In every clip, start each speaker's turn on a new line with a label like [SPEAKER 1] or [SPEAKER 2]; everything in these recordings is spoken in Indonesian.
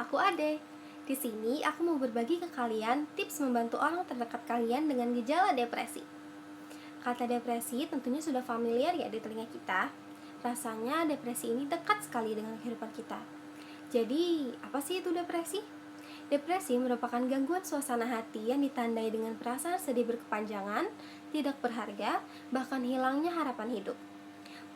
[SPEAKER 1] aku Ade. Di sini aku mau berbagi ke kalian tips membantu orang terdekat kalian dengan gejala depresi. Kata depresi tentunya sudah familiar ya di telinga kita. Rasanya depresi ini dekat sekali dengan kehidupan kita. Jadi, apa sih itu depresi? Depresi merupakan gangguan suasana hati yang ditandai dengan perasaan sedih berkepanjangan, tidak berharga, bahkan hilangnya harapan hidup.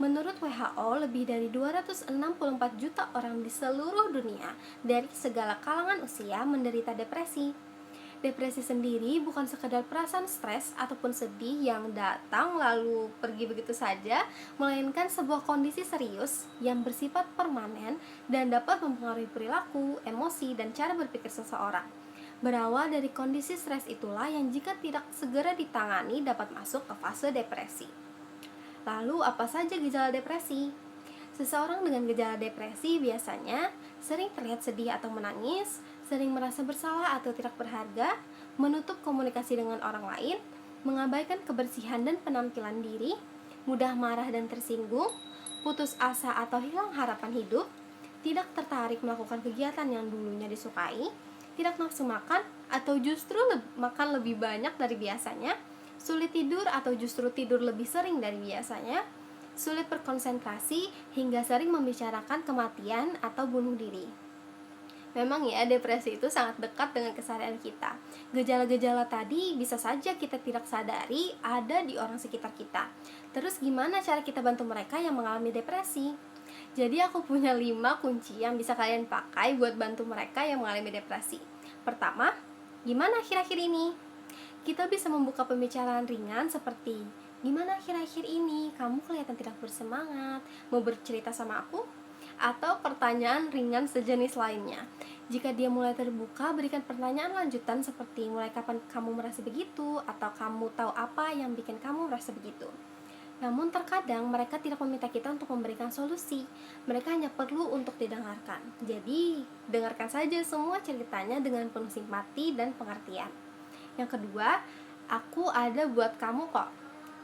[SPEAKER 1] Menurut WHO, lebih dari 264 juta orang di seluruh dunia dari segala kalangan usia menderita depresi. Depresi sendiri bukan sekedar perasaan stres ataupun sedih yang datang lalu pergi begitu saja, melainkan sebuah kondisi serius yang bersifat permanen dan dapat mempengaruhi perilaku, emosi, dan cara berpikir seseorang. Berawal dari kondisi stres itulah yang jika tidak segera ditangani dapat masuk ke fase depresi. Lalu apa saja gejala depresi? Seseorang dengan gejala depresi biasanya sering terlihat sedih atau menangis, sering merasa bersalah atau tidak berharga, menutup komunikasi dengan orang lain, mengabaikan kebersihan dan penampilan diri, mudah marah dan tersinggung, putus asa atau hilang harapan hidup, tidak tertarik melakukan kegiatan yang dulunya disukai, tidak nafsu makan atau justru makan lebih banyak dari biasanya, sulit tidur atau justru tidur lebih sering dari biasanya, sulit berkonsentrasi hingga sering membicarakan kematian atau bunuh diri. Memang ya, depresi itu sangat dekat dengan keseharian kita. Gejala-gejala tadi bisa saja kita tidak sadari ada di orang sekitar kita. Terus gimana cara kita bantu mereka yang mengalami depresi? Jadi aku punya 5 kunci yang bisa kalian pakai buat bantu mereka yang mengalami depresi. Pertama, gimana akhir-akhir ini? Kita bisa membuka pembicaraan ringan seperti, gimana akhir-akhir ini? Kamu kelihatan tidak bersemangat. Mau bercerita sama aku? Atau pertanyaan ringan sejenis lainnya. Jika dia mulai terbuka, berikan pertanyaan lanjutan seperti, mulai kapan kamu merasa begitu? Atau kamu tahu apa yang bikin kamu merasa begitu? Namun terkadang mereka tidak meminta kita untuk memberikan solusi. Mereka hanya perlu untuk didengarkan. Jadi, dengarkan saja semua ceritanya dengan penuh simpati dan pengertian. Yang kedua, aku ada buat kamu kok.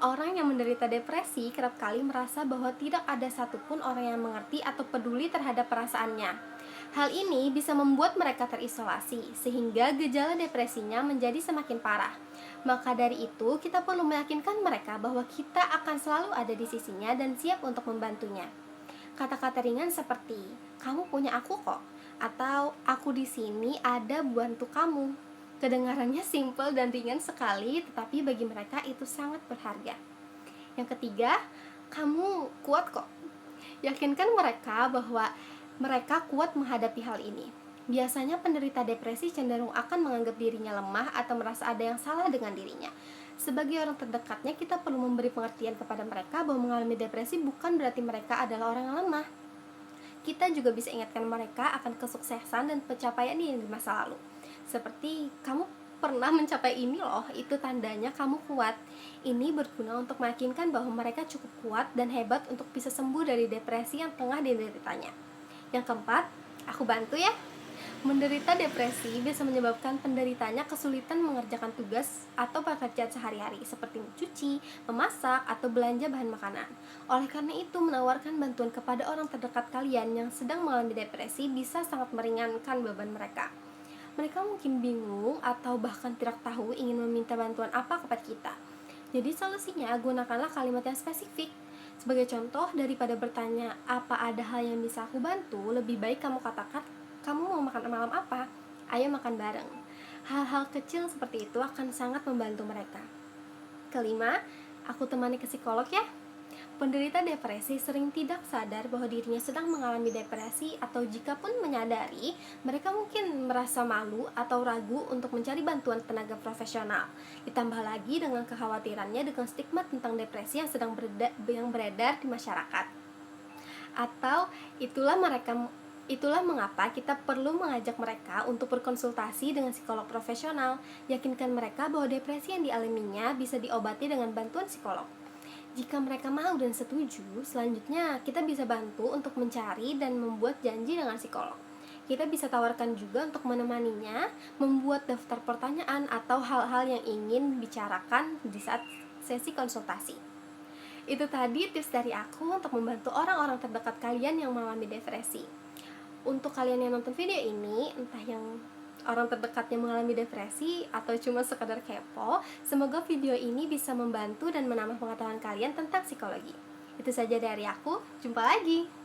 [SPEAKER 1] Orang yang menderita depresi kerap kali merasa bahwa tidak ada satupun orang yang mengerti atau peduli terhadap perasaannya. Hal ini bisa membuat mereka terisolasi, sehingga gejala depresinya menjadi semakin parah. Maka dari itu, kita perlu meyakinkan mereka bahwa kita akan selalu ada di sisinya dan siap untuk membantunya. Kata-kata ringan seperti, kamu punya aku kok, atau aku di sini ada bantu kamu. Kedengarannya simpel dan ringan sekali, tetapi bagi mereka itu sangat berharga. Yang ketiga, kamu kuat kok. Yakinkan mereka bahwa mereka kuat menghadapi hal ini. Biasanya penderita depresi cenderung akan menganggap dirinya lemah atau merasa ada yang salah dengan dirinya. Sebagai orang terdekatnya, kita perlu memberi pengertian kepada mereka bahwa mengalami depresi bukan berarti mereka adalah orang yang lemah. Kita juga bisa ingatkan mereka akan kesuksesan dan pencapaian di masa lalu. Seperti, kamu pernah mencapai ini loh, itu tandanya kamu kuat. Ini berguna untuk meyakinkan bahwa mereka cukup kuat dan hebat untuk bisa sembuh dari depresi yang tengah dideritanya. Yang keempat, aku bantu ya. Menderita depresi bisa menyebabkan penderitanya kesulitan mengerjakan tugas atau pekerjaan sehari-hari seperti mencuci, memasak, atau belanja bahan makanan. Oleh karena itu, menawarkan bantuan kepada orang terdekat kalian yang sedang mengalami depresi bisa sangat meringankan beban mereka. Mereka mungkin bingung atau bahkan tidak tahu ingin meminta bantuan apa kepada kita. Jadi solusinya, gunakanlah kalimat yang spesifik. Sebagai contoh, daripada bertanya, apa ada hal yang bisa aku bantu? Lebih baik kamu katakan, kamu mau makan malam apa? Ayo makan bareng. Hal-hal kecil seperti itu akan sangat membantu mereka. Kelima, aku temani ke psikolog ya. Penderita depresi sering tidak sadar bahwa dirinya sedang mengalami depresi, atau jika pun menyadari, mereka mungkin merasa malu atau ragu untuk mencari bantuan tenaga profesional. Ditambah lagi dengan kekhawatirannya dengan stigma tentang depresi yang sedang beredar di masyarakat. Atau itulah mengapa kita perlu mengajak mereka untuk berkonsultasi dengan psikolog profesional. Yakinkan mereka bahwa depresi yang dialaminya bisa diobati dengan bantuan psikolog. Jika mereka mau dan setuju, selanjutnya kita bisa bantu untuk mencari dan membuat janji dengan psikolog. Kita bisa tawarkan juga untuk menemaninya, membuat daftar pertanyaan atau hal-hal yang ingin bicarakan di saat sesi konsultasi. Itu tadi tips dari aku untuk membantu orang-orang terdekat kalian yang mengalami depresi. Untuk kalian yang nonton video ini, entah yang orang terdekatnya mengalami depresi atau cuma sekadar kepo, semoga video ini bisa membantu dan menambah pengetahuan kalian tentang psikologi. Itu saja dari aku, jumpa lagi.